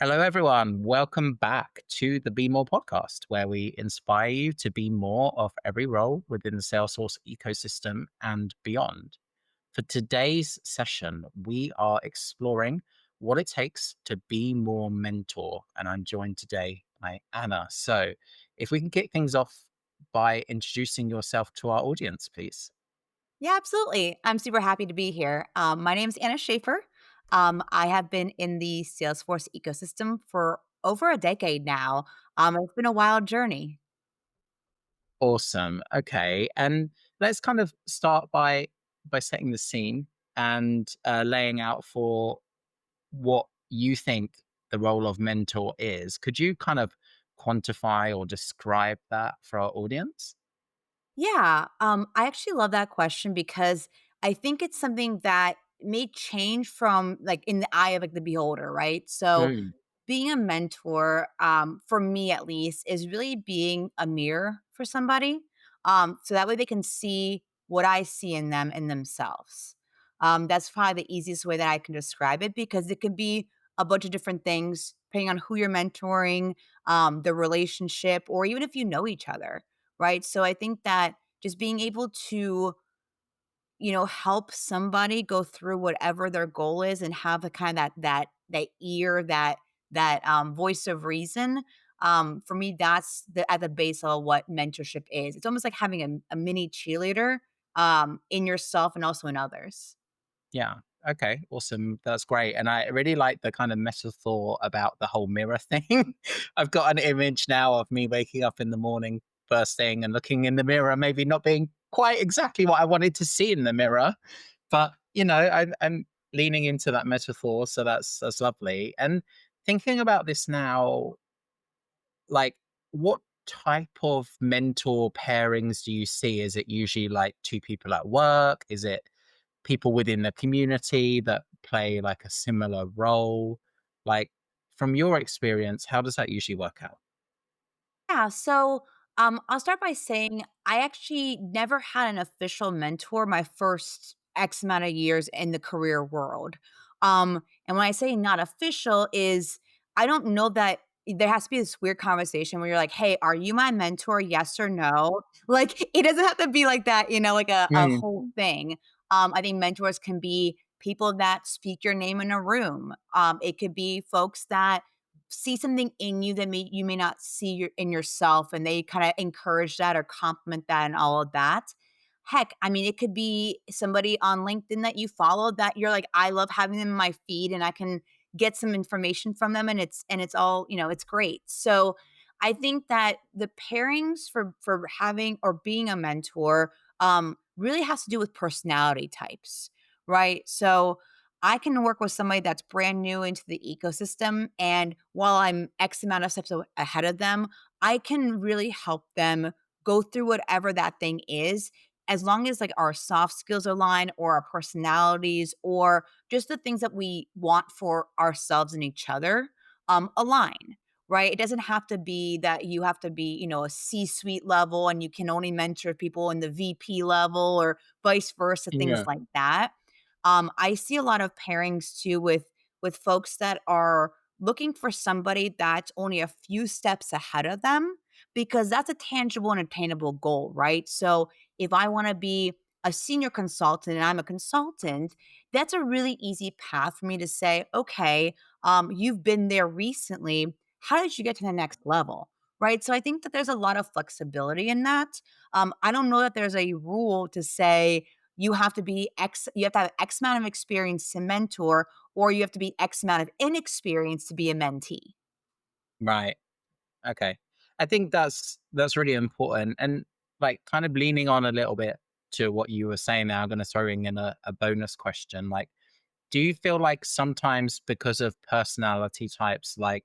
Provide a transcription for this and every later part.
Hello, everyone. Welcome back to the Be More podcast, where we inspire you to be more of every role within the Salesforce ecosystem and beyond. For today's session, we are exploring what it takes to be more mentor. And I'm joined today by Anna. So, if we can kick things off by introducing yourself to our audience, please. Yeah, absolutely. I'm super happy to be here. My name's Anna Shaffer. I have been in the Salesforce ecosystem for over a decade now. It's been a wild journey. Awesome. Okay, and let's kind of start by setting the scene and laying out for what you think the role of mentor is. Could you kind of quantify or describe that for our audience? Yeah, I actually love that question because I think it's something that may change from like in the eye of like the beholder, right? So Mm, being a mentor, for me at least, is really being a mirror for somebody. So that way they can see what I see in them and themselves. That's probably the easiest way that I can describe it because it could be a bunch of different things depending on who you're mentoring, the relationship, or even if you know each other, right? So I think that just being able to help somebody go through whatever their goal is and have a kind of that ear, that voice of reason. For me, that's at the base of what mentorship is. It's almost like having a mini cheerleader in yourself and also in others. yeah. Okay. Awesome. That's great. And I really like the kind of metaphor about the whole mirror thing. I've got an image now of me waking up in the morning, first thing, and looking in the mirror, maybe not being quite exactly what I wanted to see in the mirror. But, I'm leaning into that metaphor, so that's lovely. And thinking about this now, like, what type of mentor pairings do you see? Is it usually like two people at work? Is it people within the community that play like a similar role? Like, from your experience, how does that usually work out? Yeah, so I'll start by saying I actually never had an official mentor my first X amount of years in the career world. And when I say not official, is I don't know that there has to be this weird conversation where you're like, hey, are you my mentor? Yes or no? Like, it doesn't have to be like that, like a Mm, whole thing. I think mentors can be people that speak your name in a room. It could be folks that see something in you that you may not see in yourself, and they kind of encourage that or compliment that and all of that. Heck, I mean, it could be somebody on LinkedIn that you follow that you're like, I love having them in my feed and I can get some information from them, and it's all, it's great. So I think that the pairings for having or being a mentor really has to do with personality types, right? So I can work with somebody that's brand new into the ecosystem. And while I'm X amount of steps ahead of them, I can really help them go through whatever that thing is, as long as like our soft skills align or our personalities or just the things that we want for ourselves and each other align. Right. It doesn't have to be that you have to be, a C suite level and you can only mentor people in the VP level or vice versa, things yeah. like that. I see a lot of pairings too with folks that are looking for somebody that's only a few steps ahead of them because that's a tangible and attainable goal, right? So if I want to be a senior consultant and I'm a consultant, that's a really easy path for me to say, okay, you've been there recently. How did you get to the next level? Right. So I think that there's a lot of flexibility in that. I don't know that there's a rule to say, you have to have X amount of experience to mentor, or you have to be X amount of inexperience to be a mentee. Right. Okay. I think that's really important. And like kind of leaning on a little bit to what you were saying now, I'm gonna throw in a bonus question. Like, do you feel like sometimes because of personality types, like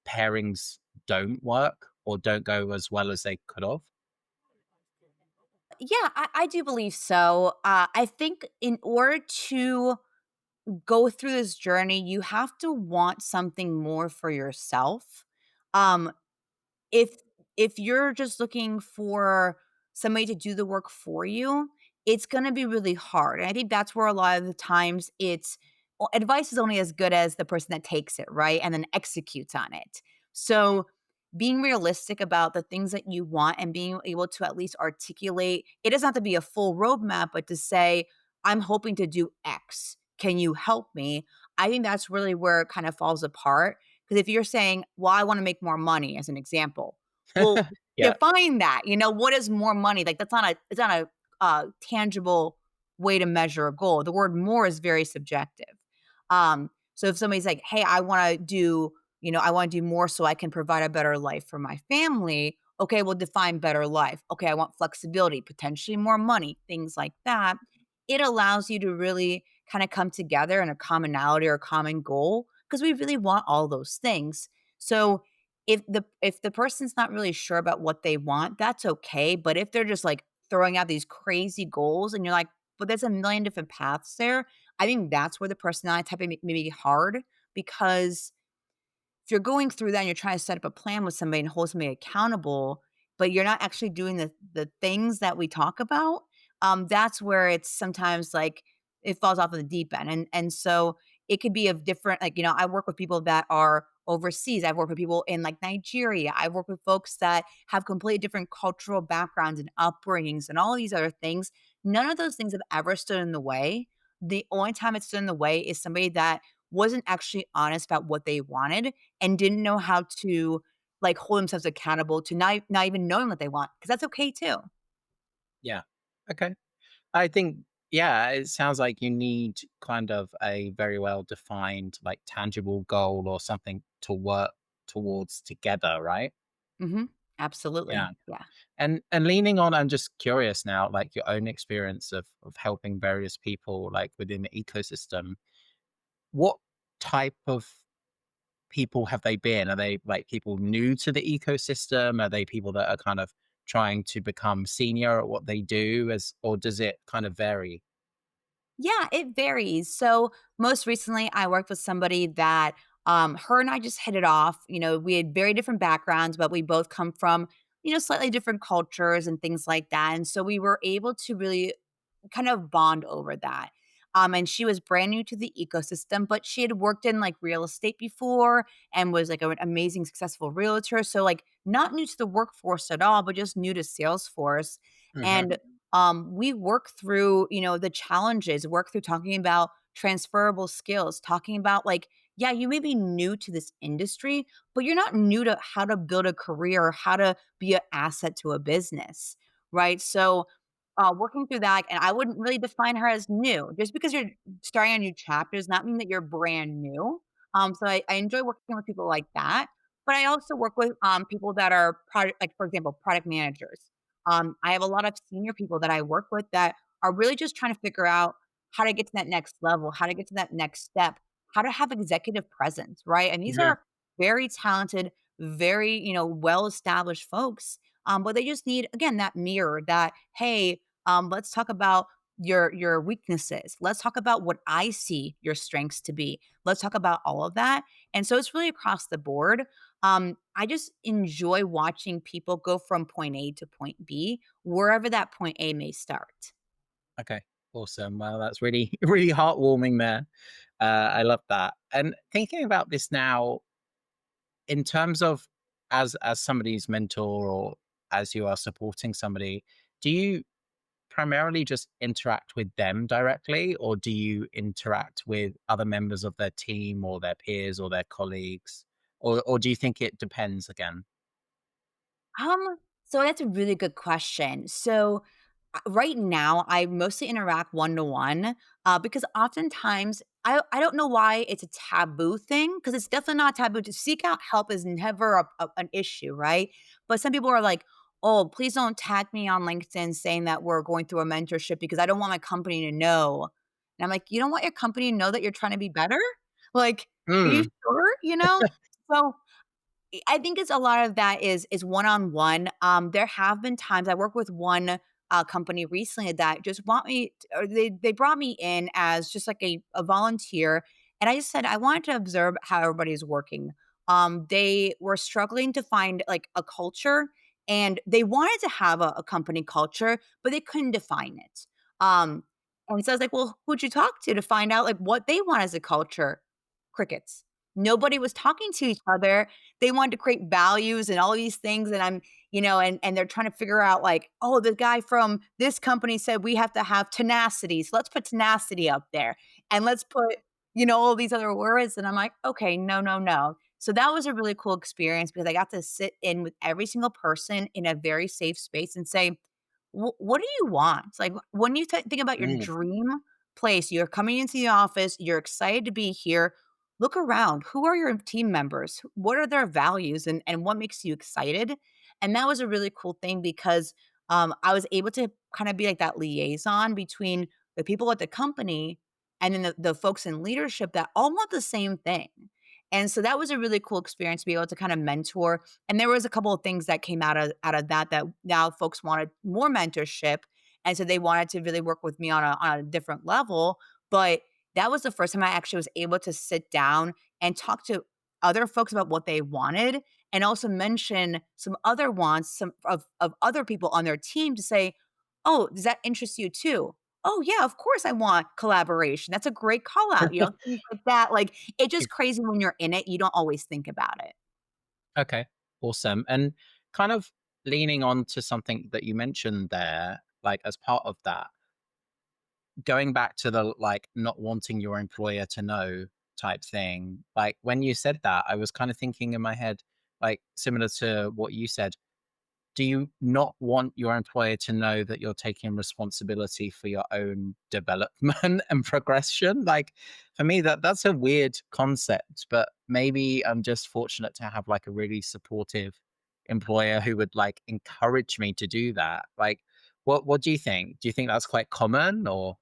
pairings don't work or don't go as well as they could have? Yeah, I do believe so. I think in order to go through this journey, you have to want something more for yourself. Um, if if you're just looking for somebody to do the work for you, it's gonna be really hard. And I think that's where a lot of the times it's well, advice is only as good as the person that takes it, right? And then executes on it. So being realistic about the things that you want and being able to at least articulate, it doesn't have to be a full roadmap, but to say, I'm hoping to do X. Can you help me? I think that's really where it kind of falls apart. Because if you're saying, well, I want to make more money, as an example, well, Yeah. define that. What is more money? Like it's not a tangible way to measure a goal. The word more is very subjective. So if somebody's like, "Hey, I want to do more so I can provide a better life for my family." Okay, well, define better life. Okay, I want flexibility, potentially more money, things like that. It allows you to really kind of come together in a commonality or a common goal because we really want all those things. So if the person's not really sure about what they want, that's okay. But if they're just like throwing out these crazy goals and you're like, but there's a million different paths there, I think that's where the personality type may be hard because if you're going through that and you're trying to set up a plan with somebody and hold somebody accountable, but you're not actually doing the things that we talk about, that's where it's sometimes like it falls off of the deep end. And so it could be of different, like, I work with people that are overseas. I've worked with people in like Nigeria. I've worked with folks that have completely different cultural backgrounds and upbringings and all these other things. None of those things have ever stood in the way. The only time it stood in the way is somebody that wasn't actually honest about what they wanted and didn't know how to, like, hold themselves accountable to not even knowing what they want, because that's okay too. Yeah. Okay. I think, yeah, it sounds like you need kind of a very well defined, like tangible goal or something to work towards together, right? Mhm. Yeah. Absolutely. Yeah. And leaning on, I'm just curious now, like your own experience of helping various people like within the ecosystem. What type of people have they been? Are they like people new to the ecosystem? Are they people that are kind of trying to become senior at what they do as or does it kind of vary? Yeah, it varies. So most recently, I worked with somebody that her and I just hit it off. We had very different backgrounds, but we both come from slightly different cultures and things like that. And so we were able to really kind of bond over that. And she was brand new to the ecosystem, but she had worked in like real estate before and was like an amazing, successful realtor. So, like, not new to the workforce at all, but just new to Salesforce. Hmm. And we work through, the challenges, work through talking about transferable skills, talking about like, yeah, you may be new to this industry, but you're not new to how to build a career or how to be an asset to a business. Right. So, working through that, and I wouldn't really define her as new. Just because you're starting a new chapter does not mean that you're brand new. So I enjoy working with people like that. But I also work with people that are product, like for example, product managers. I have a lot of senior people that I work with that are really just trying to figure out how to get to that next level, how to get to that next step, how to have executive presence, right? And these Hmm. are very talented, very well established folks. But they just need again that mirror that hey, let's talk about your weaknesses. Let's talk about what I see your strengths to be. Let's talk about all of that. And so it's really across the board. I just enjoy watching people go from point A to point B, wherever that point A may start. Okay. Awesome. Well, that's really, really heartwarming there. I love that. And thinking about this now, in terms of as somebody's mentor or as you are supporting somebody, do you primarily just interact with them directly, or do you interact with other members of their team or their peers or their colleagues? Or do you think it depends again? So that's a really good question. So right now, I mostly interact one to one because oftentimes I don't know why it's a taboo thing because it's definitely not taboo to seek out help is never an issue, right? But some people are like, oh, please don't tag me on LinkedIn saying that we're going through a mentorship because I don't want my company to know. And I'm like, you don't want your company to know that you're trying to be better? Like, are you Mm, sure? So I think it's a lot of that is one-on-one. There have been times I work with one, company recently that just want me t or they brought me in as just like a volunteer, and I just said, "I wanted to observe how everybody's working." They were struggling to find, like, a culture, and they wanted to have a company culture, but they couldn't define it. Um, And so I was like, "Well, who'd you talk to find out, like, what they want as a culture?" Crickets. Nobody was talking to each other. They wanted to create values and all these things, and and they're trying to figure out, like, "Oh, the guy from this company said we have to have tenacity, so let's put tenacity up there, and let's put, all these other words," and I'm like, "Okay, no, no, no." So that was a really cool experience because I got to sit in with every single person in a very safe space and say, what do you want? It's like, when you think about your Mm, dream place, you're coming into the office, you're excited to be here. Look around. Who are your team members? What are their values and what makes you excited? And that was a really cool thing because I was able to kind of be like that liaison between the people at the company and then the folks in leadership that all want the same thing. And so that was a really cool experience to be able to kind of mentor, and there was a couple of things that came out of that now folks wanted more mentorship, and so they wanted to really work with me on a different level, but that was the first time I actually was able to sit down and talk to other folks about what they wanted, and also mention some other wants, some of other people on their team to say, "Oh, does that interest you too?" "Oh, yeah, of course I want collaboration. That's a great call out," things like that, like, it's just crazy when you're in it, you don't always think about it. okay, awesome. And kind of leaning on to something that you mentioned there, like as part of that, going back to the like not wanting your employer to know type thing, like when you said that, I was kind of thinking in my head, like similar to what you said, do you not want your employer to know that you're taking responsibility for your own development and progression? Like for me, that's a weird concept, but maybe I'm just fortunate to have like a really supportive employer who would like encourage me to do that. Like, what do you think? Do you think that's quite common or?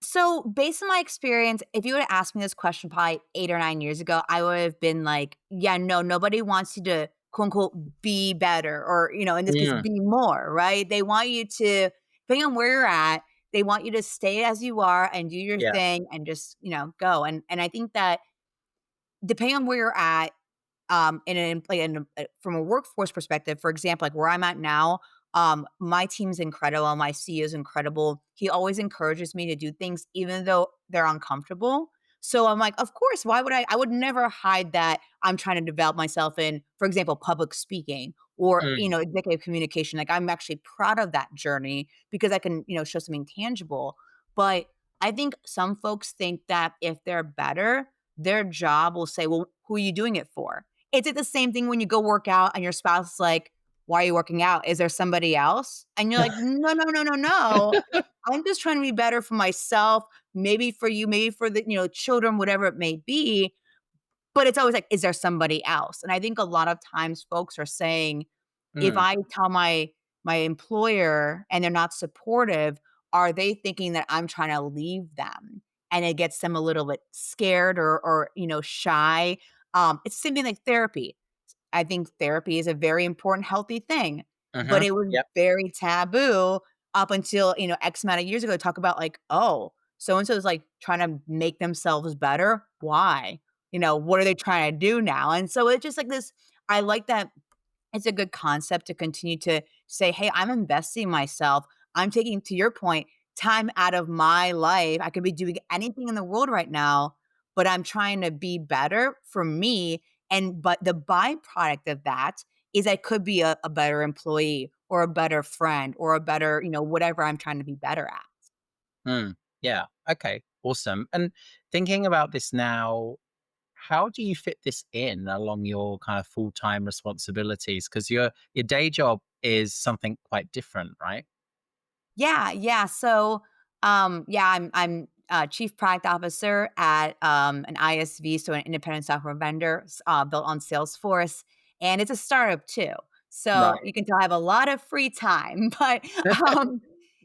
So, based on my experience, if you would have asked me this question probably 8 or 9 years ago, I would have been like, "Yeah, no, nobody wants you to, quote, unquote, be better," or, in this case, Mm, "be more," right? They want you to, depending on where you're at, they want you to stay as you are and do your yeah. thing and just, go. And I think that depending on where you're at, from a workforce perspective, for example, like where I'm at now, my team's incredible. My CEO is incredible. He always encourages me to do things even though they're uncomfortable. So I'm like, of course, why would I? I would never hide that I'm trying to develop myself in, for example, public speaking or, Mm, executive communication. Like I'm actually proud of that journey because I can, show something tangible. But I think some folks think that if they're better, their job will say, well, who are you doing it for? It's like the same thing when you go work out and your spouse is like, "Why are you working out? Is there somebody else?" And you're like, "No, no, no, no, no. I'm just trying to be better for myself, maybe for you, maybe for the, children, whatever it may be." But it's always like, "Is there somebody else?" And I think a lot of times folks are saying, if mm, I tell my employer and they're not supportive, are they thinking that I'm trying to leave them? And it gets them a little bit scared or shy. It's something like therapy. I think therapy is a very important, healthy thing, but mhm, it was yep, very taboo up until, X amount of years ago to talk about like, "Oh, so and so is like trying to make themselves better. Why? What are they trying to do now?" And so it's just like this, I like that it's a good concept to continue to say, "Hey, I'm investing myself. I'm taking, to your point, time out of my life. I could be doing anything in the world right now, but I'm trying to be better for me." And but the byproduct of that is I could be a better employee or a better friend or a better, whatever I'm trying to be better at. mm, yeah, okay, awesome. And thinking about this now, how do you fit this in along your kind of full-time responsibilities? Because your day job is something quite different, right? Yeah, yeah. So, yeah, I'm chief product officer at an ISV, so an independent software vendor built on Salesforce, and it's a startup too. So Right. you can tell I have a lot of free time, but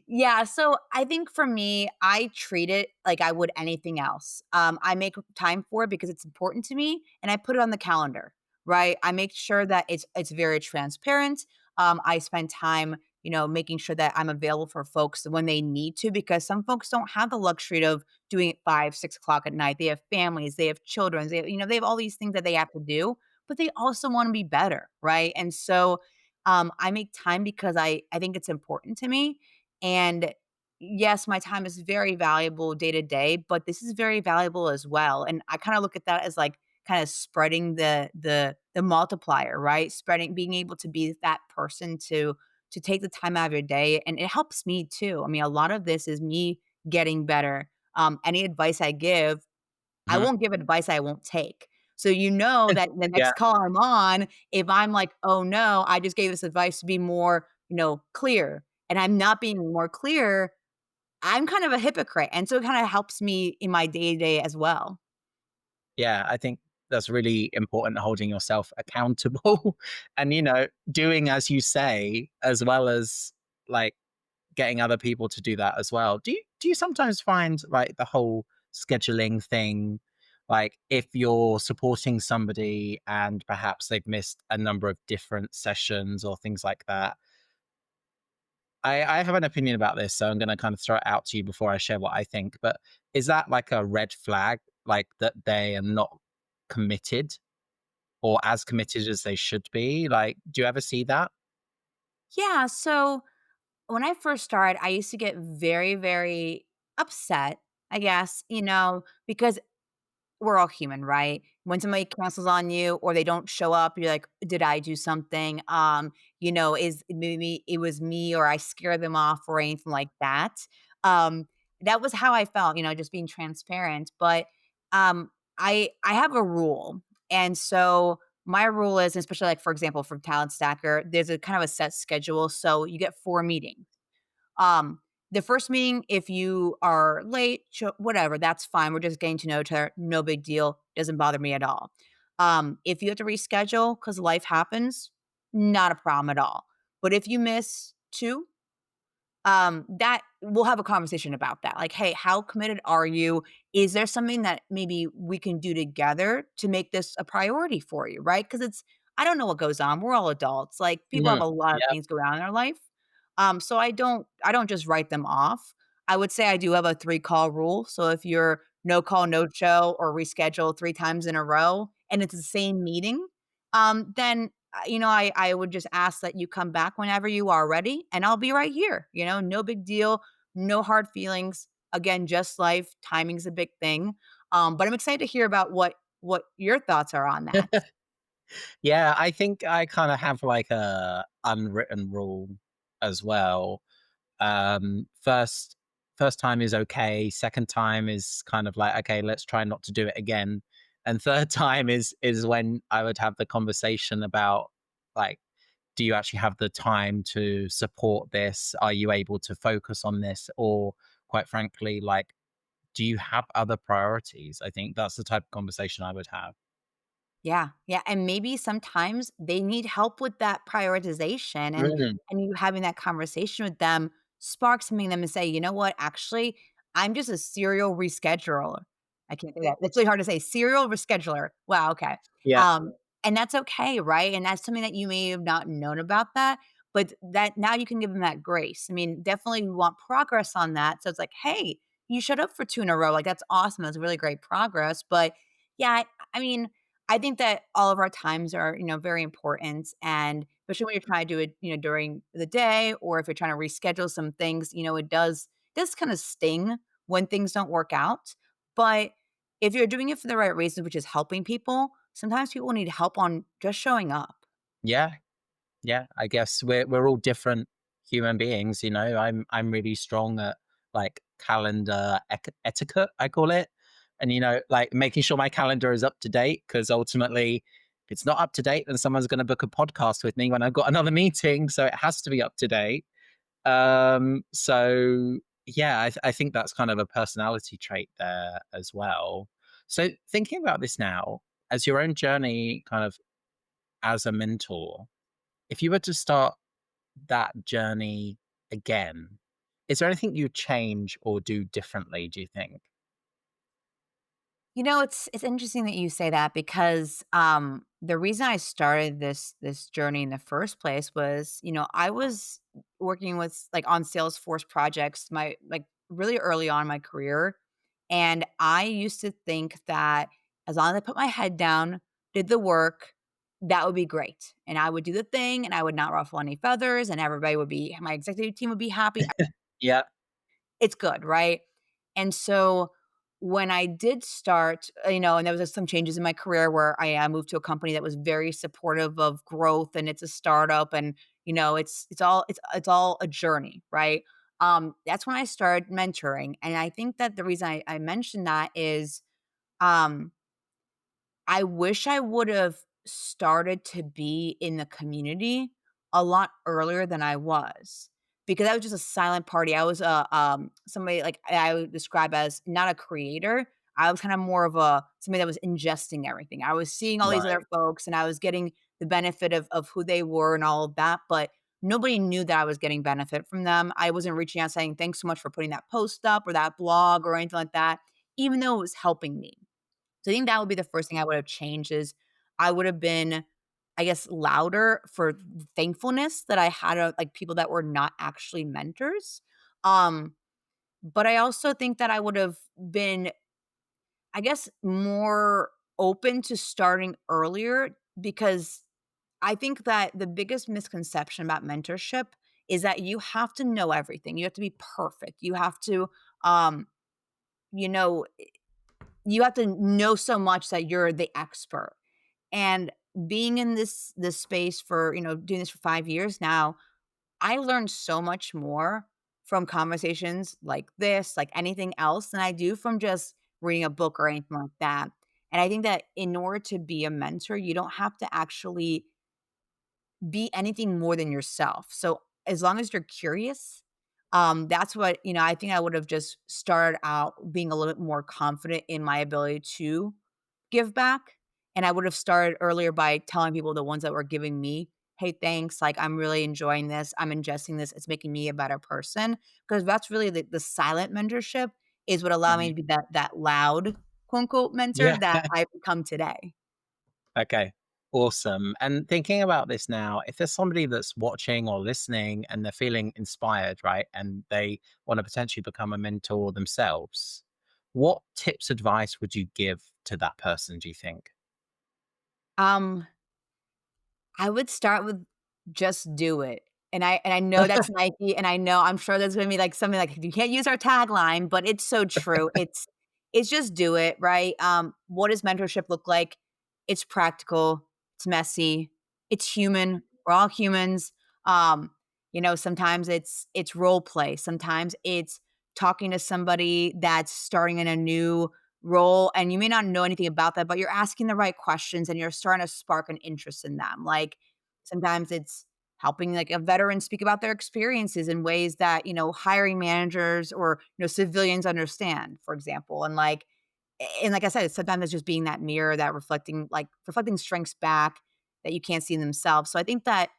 yeah. So I think for me, I treat it like I would anything else. I make time for it because it's important to me, and I put it on the calendar. Right. I make sure that it's very transparent. I spend time making sure that I'm available for folks when they need to, because some folks don't have the luxury of doing it 5, 6 o'clock at night. They have families, they have children, they have all these things that they have to do, but they also want to be better. Right. And so I make time because I think it's important to me. And yes, my time is very valuable day to day, but this is very valuable as well. And I kind of look at that as like kind of spreading the multiplier, right? Spreading, being able to be that person to take the time out of your day, and it helps me too. I mean, a lot of this is me getting better. Any advice I give, I Mhm. won't give advice I won't take. So you know that the Yeah. next call I'm on, if I'm like, "Oh, no, I just gave this advice to be more, clear," and I'm not being more clear, I'm kind of a hypocrite, and so it kinda helps me in my day-to-day as well. Yeah, I think that's really important, holding yourself accountable and, doing as you say, as well as, like, getting other people to do that as well. Do you sometimes find, like, the whole scheduling thing, like, if you're supporting somebody and perhaps they've missed a number of different sessions or things like that, I have an opinion about this, so I'm gonna kind of throw it out to you before I share what I think, but is that like a red flag, like, that they are not committed or as committed as they should be? Like, do you ever see that? Yeah, so when I first started, I used to get very, very upset, I guess, because we're all human, right? When somebody cancels on you or they don't show up, you're like, "Did I do something?" Is maybe it was me or I scared them off or anything like that. Um, that was how I felt, just being transparent. But I have a rule, and so my rule is, especially like for example, for Talent Stacker, there's a kind of a set schedule. So you get 4 meetings. Um, the first meeting, if you are late, whatever, that's fine. We're just getting to know each other. No big deal. Doesn't bother me at all. If you have to reschedule because life happens, not a problem at all. But if you miss two, that we'll have a conversation about that. Like, hey, how committed are you? Is there something that maybe we can do together to make this a priority for you? Right? Because I don't know what goes on. We're all adults. Like, people have Mhm. a lot of Yep. things going on in their life. So I don't just write them off. I would say I do have a 3 call rule. So if you're no call, no show, or reschedule 3 times in a row, and it's the same meeting, then I would just ask that you come back whenever you are ready, and I'll be right here. No big deal, no hard feelings. Again, just life. Timing's a big thing. But I'm excited to hear about what your thoughts are on that. Yeah, I think I kinda have, like, a unwritten rule as well. First time is okay, second time is kind of like, "Okay, let's try not to do it again," and third time is when I would have the conversation about, like, do you actually have the time to support this? Are you able to focus on this? Or quite frankly, like, do you have other priorities? I think that's the type of conversation I would have. Yeah, yeah, and maybe sometimes they need help with that prioritization, and Mm, you having that conversation with them sparks something in them and say, "You know what? Actually, I'm just a serial rescheduler." I can't say that. It's really hard to say. Serial rescheduler. Wow, okay. yeah, Um, and that's okay, right? And that's something that you may have not known about that, but that now you can give them that grace. I mean, definitely we want progress on that. So it's like, "Hey, you showed up for 2 in a row. Like, that's awesome. That's really great progress." But yeah, I mean, I think that all of our times are, very important. And especially when you're trying to do it, during the day, or if you're trying to reschedule some things, it does kind of sting when things don't work out. But if you're doing it for the right reasons, which is helping people, sometimes people need help on just showing up. yeah. Yeah, I guess we're all different human beings, I'm really strong at, like, calendar etiquette, I call it, and, like, making sure my calendar is up to date. Because ultimately, if it's not up to date, then someone's gonna book a podcast with me when I've got another meeting, so it has to be up to date. So, yeah, I think that's kind of a personality trait there as well. So, thinking about this now, as your own journey kind of as a mentor, if you were to start that journey again, is there anything you'd change or do differently, do you think? It's interesting that you say that because the reason I started this journey in the first place was, I was working with like on Salesforce projects my like really early on in my career, and I used to think that as long as I put my head down, did the work, that would be great, and I would do the thing, and I would not ruffle any feathers, and everybody would be my executive team would be happy. Yeah. it's good, right? And so when I did start, and there was some changes in my career where I moved to a company that was very supportive of growth, and it's a startup, and it's all a journey, right? That's when I started mentoring, and I think that the reason I mentioned that is, um, I wish I would have started to be in the community a lot earlier than I was, because I was just a silent party. I was somebody like I would describe as not a creator. I was kind of more of a somebody that was ingesting everything. I was seeing all these other Right. folks and I was getting the benefit of who they were and all of that, but nobody knew that I was getting benefit from them. I wasn't reaching out saying thanks so much for putting that post up or that blog or anything like that, even though it was helping me. So I think that would be the first thing I would have changed is I would have been, I guess, louder for thankfulness that I had like people that were not actually mentors. Um, but I also think that I would have been, I guess, more open to starting earlier because I think that the biggest misconception about mentorship is that you have to know everything. You have to be perfect. Um, you know, you have to know so much that you're the expert. And being in this space for, doing this for 5 years now, I learned so much more from conversations like this, like anything else, than I do from just reading a book or anything like that. And I think that in order to be a mentor, you don't have to actually be anything more than yourself. So as long as you're curious, that's what, I think I would have just started out being a little bit more confident in my ability to give back. And I would have started earlier by telling people, the ones that were giving me, hey, thanks. Like, I'm really enjoying this. I'm ingesting this. It's making me a better person. Because that's really the silent mentorship is what allowed me Mhm. to be that loud, quote unquote, mentor Yeah. that I've become today. Okay. Awesome. And thinking about this now, if there's somebody that's watching or listening and they're feeling inspired, right, and they want to potentially become a mentor themselves, what tips, advice would you give to that person, do you think? Um, I would start with just do it. And I know that's Nike, and I know I'm sure there's gonna be, like, something like, "You can't use our tagline," but it's so true. It's just do it, right? What does mentorship look like? It's practical, it's messy, it's human, we're all humans. Um, sometimes it's role play, sometimes it's talking to somebody that's starting in a new role, and you may not know anything about that, but you're asking the right questions and you're starting to spark an interest in them. Like sometimes it's helping like a veteran speak about their experiences in ways that, hiring managers or, civilians understand, for example. And like I said, sometimes it's just being that mirror that reflecting strengths back that you can't see in themselves. So I think that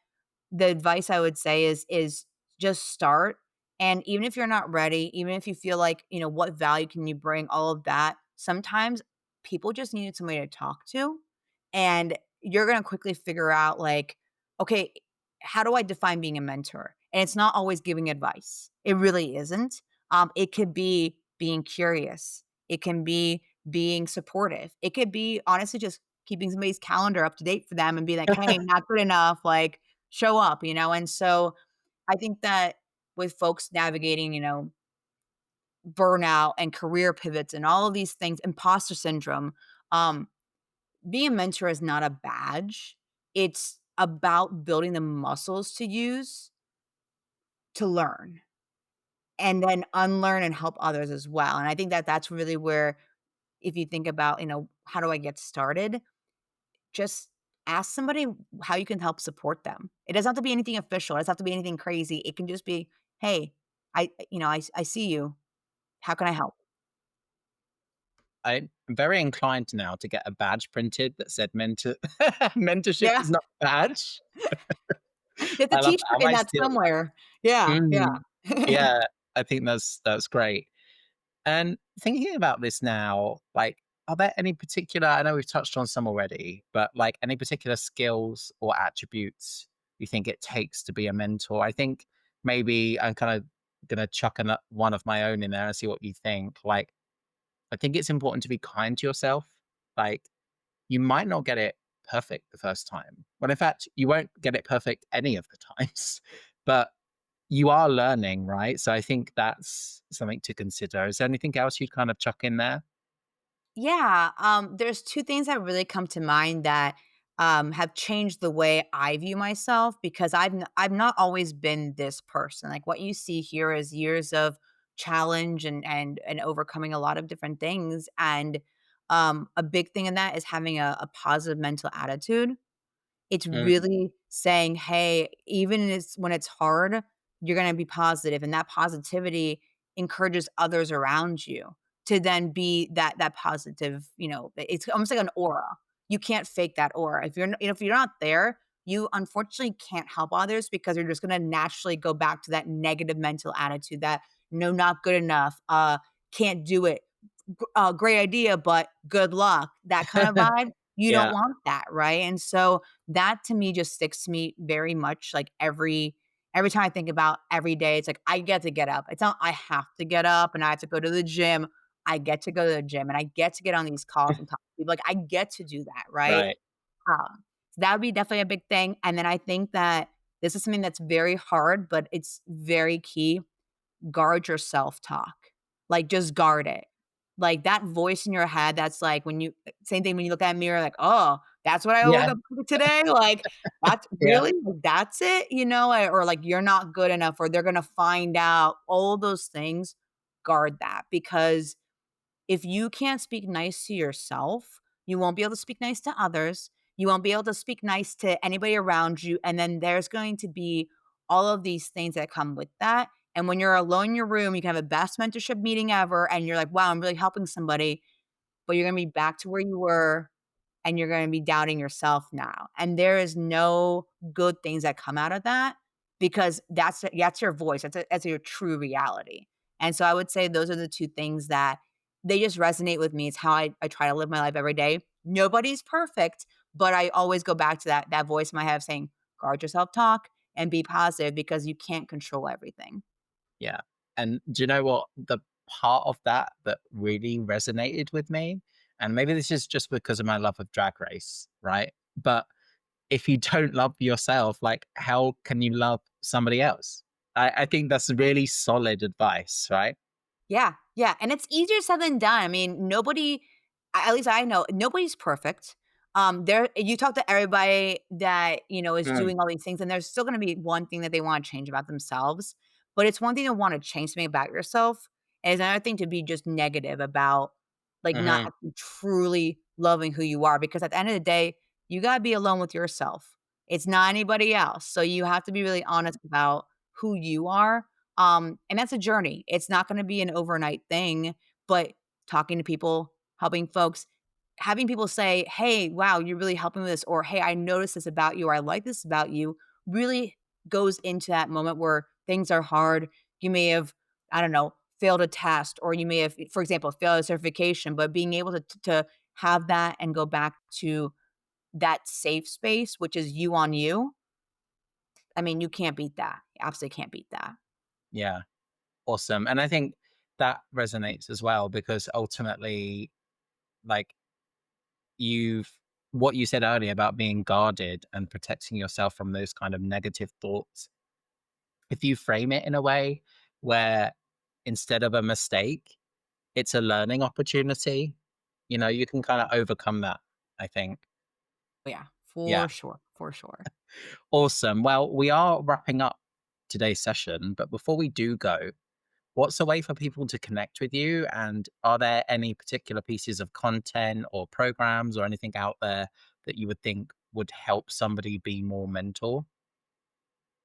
the advice I would say is just start, and even if you're not ready, even if you feel like, what value can you bring, all of that, sometimes people just needed somebody to talk to, and you're gonna quickly figure out, like, "Okay, how do I define being a mentor?" And it's not always giving advice. It really isn't. It could be being curious. It can be being supportive. It could be honestly just keeping somebody's calendar up to date for them and be like, "Hey, not good enough," like, show up. And so I think that with folks navigating, burnout and career pivots and all of these things, imposter syndrome, um, being a mentor is not a badge. It's about building the muscles to use to learn and then unlearn and help others as well. And I think that that's really where, if you think about, how do I get started? Just ask somebody how you can help support them. It doesn't have to be anything official. It doesn't have to be anything crazy. It can just be, "Hey, I see you. How can I help?" I'm very inclined now to get a badge printed that said mentorship Yeah. is not a badge. There's a I love t-shirt that. I in might that steal that. somewhere. Yeah, yeah. Mm. Yeah, I think that's great. And thinking about this now, like, are there any particular, I know we've touched on some already, but like any particular skills or attributes you think it takes to be a mentor? I think maybe I'm kind of gonna chuck one of my own in there and see what you think. Like, I think it's important to be kind to yourself. Like, you might not get it perfect the first time. Well, in fact, you won't get it perfect any of the times. But you are learning, right? So I think that's something to consider. Is there anything else you'd kind of chuck in there? Yeah, there's 2 things that really come to mind that, have changed the way I view myself because I've not always been this person. Like, what you see here is years of challenge and overcoming a lot of different things, and, a big thing in that is having a positive mental attitude. It's Mm, really saying, "Hey, even when it's hard, you're gonna be positive," and that positivity encourages others around you to then be that positive, it's almost like an aura. You can't fake that aura. If you're not there, you unfortunately can't help others because you're just gonna naturally go back to that negative mental attitude that, "No, not good enough, can't do it, great idea, but good luck," that kind of vibe. You don't yeah, want that, right? And so that to me just sticks to me very much like every time I think about every day, it's like I get to get up. It's not I have to get up and I have to go to the gym. I get to go to the gym and I get to get on these calls and talk to people. Like I get to do that, right? right. So that would be definitely a big thing. And then I think that this is something that's very hard, but it's very key. Guard your self-talk. Like, just guard it. Like, that voice in your head that's like when you same thing when you look at a mirror, like, "Oh, that's what I woke Yeah, up to today?" Like, "That's yeah, really? Like, that's it?" Or like, "You're not good enough," or, "They're gonna find out." All those things, guard that because if you can't speak nice to yourself, you won't be able to speak nice to others. You won't be able to speak nice to anybody around you. And then there's going to be all of these things that come with that. And when you're alone in your room, you can have the best mentorship meeting ever. And you're like, wow, I'm really helping somebody. But you're going to be back to where you were and you're gonna be doubting yourself now, and there is no good things that come out of that because that's your voice, that's your true reality, and so I would say those are the 2 things that they just resonate with me. It's how I try to live my life every day. Nobody's perfect, but I always go back to that voice in my head saying, "Guard your self-talk and be positive because you can't control everything." yeah. And do you know what? The part of that that really resonated with me, and maybe this is just because of my love of Drag Race, right? But if you don't love yourself, like, how can you love somebody else? I think that's really solid advice, right? Yeah, yeah, and it's easier said than done. I mean, at least I know, nobody's perfect. There you talk to everybody that, is Mm, doing all these things, and there's still gonna be one thing that they wanna change about themselves, but it's one thing to wanna change something about yourself, and it's another thing to be just negative about, like, not mhm, actually truly loving who you are, because at the end of the day, you gotta be alone with yourself. It's not anybody else, so you have to be really honest about who you are, and that's a journey. It's not gonna be an overnight thing, but talking to people, helping folks, having people say, "Hey, wow, you're really helping with this," or, "Hey, I noticed this about you," or, "I like this about you," really goes into that moment where things are hard. You may have, I don't know, failed a test, or you may have, for example, failed a certification, but being able to have that and go back to that safe space, which is you on you, I mean, you can't beat that. You absolutely can't beat that. yeah, awesome. And I think that resonates as well because ultimately, like, you've what you said earlier about being guarded and protecting yourself from those kind of negative thoughts, if you frame it in a way where instead of a mistake, it's a learning opportunity, you can kind of overcome that, I think. Yeah, Yeah. for sure, for sure. Awesome. Well, we are wrapping up today's session, but before we do go, what's a way for people to connect with you? And are there any particular pieces of content or programs or anything out there that you would think would help somebody be more mentor?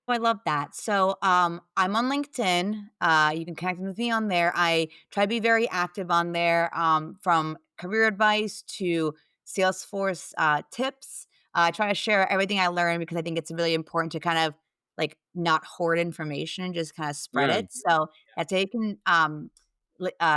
Oh, I love that. So, I'm on LinkedIn. You can connect with me on there. I try to be very active on there, from career advice to Salesforce tips. I try to share everything I learn because I think it's really important to kind of like not hoard information and just kind of spread Mm, it. So that's how you can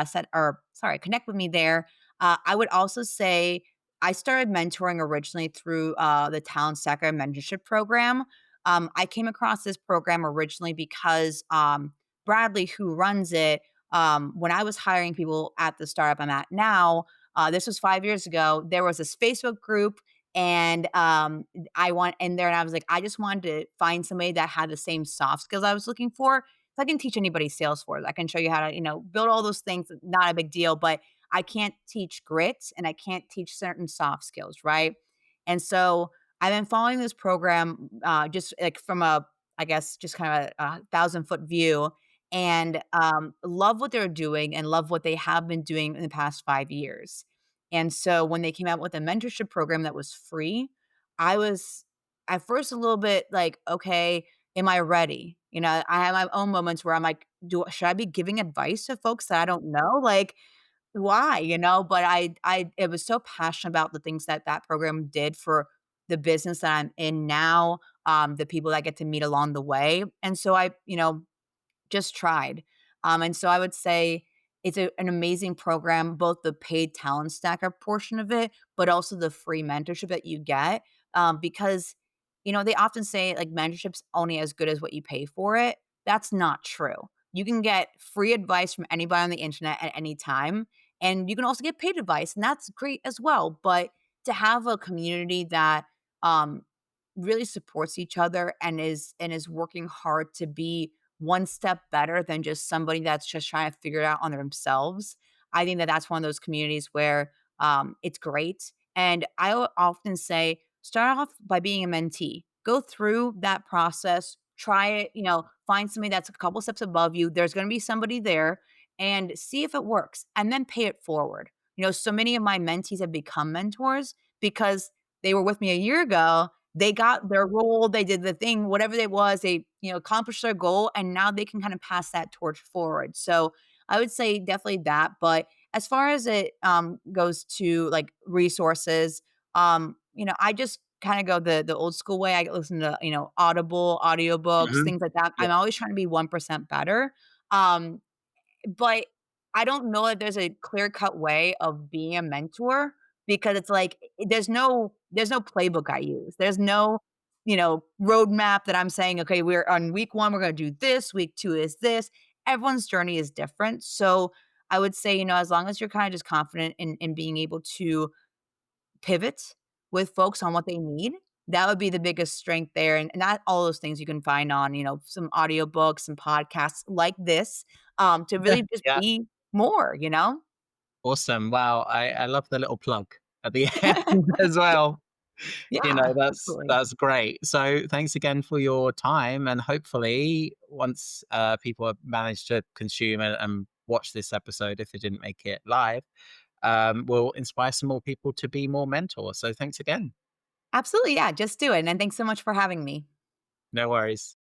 set or sorry, connect with me there. I would also say I started mentoring originally through the Talent Stacker mentorship program. I came across this program originally because Bradley, who runs it, when I was hiring people at the startup I'm at now, this was 5 years ago, there was this Facebook group And I went in there and I was like, I just wanted to find somebody that had the same soft skills I was looking for. So I can teach anybody Salesforce. I can show you how to, build all those things. Not a big deal, but I can't teach grit and I can't teach certain soft skills, right? And so I've been following this program just like from I guess, just kind of a 1,000-foot view, and love what they're doing and love what they have been doing in the past 5 years. And so when they came out with a mentorship program that was free, I was at first a little bit like, okay, am I ready? I have my own moments where I'm like, should I be giving advice to folks that I don't know? Like, why? But I it was so passionate about the things that that program did for the business that I'm in now, the people that I get to meet along the way. And so I, just tried. And so I would say it's an amazing program, both the paid talent stacker portion of it, but also the free mentorship that you get. Because, they often say like mentorship's only as good as what you pay for it. That's not true. You can get free advice from anybody on the internet at any time. And you can also get paid advice, and that's great as well. But to have a community that um, really supports each other and is working hard to be one step better than just somebody that's just trying to figure it out on themselves. I think that that's one of those communities where it's great. And often say, start off by being a mentee. Go through that process. Try it. Find somebody that's a couple steps above you. There's going to be somebody there, and see if it works, and then pay it forward. So many of my mentees have become mentors because they were with me a year ago. They got their role, they did the thing, whatever it was, they, accomplished their goal, and now they can kind of pass that torch forward. So, I would say definitely that, but as far as it, goes to, like, resources, I just kinda go the old school way. I listen to, Audible, audiobooks, Mhm. things like that. Yeah. I'm always trying to be 1% better. Um, but I don't know if there's a clear-cut way of being a mentor, because it's like, there's no playbook I use. There's no, roadmap that I'm saying, "Okay, we're on week 1, we're gonna do this, week 2 is this." Everyone's journey is different, so I would say, as long as you're kinda just confident in being able to pivot with folks on what they need, that would be the biggest strength there, and not all those things you can find on, some audiobooks and podcasts like this, to really just Yeah. be more, Awesome. Wow. I love the little plug at the end as well. Yeah, absolutely. That's great. So thanks again for your time. And hopefully, once people have managed to consume and watch this episode, if they didn't make it live, will inspire some more people to be more mentors. So thanks again. Absolutely, yeah, just do it, and thanks so much for having me. No worries.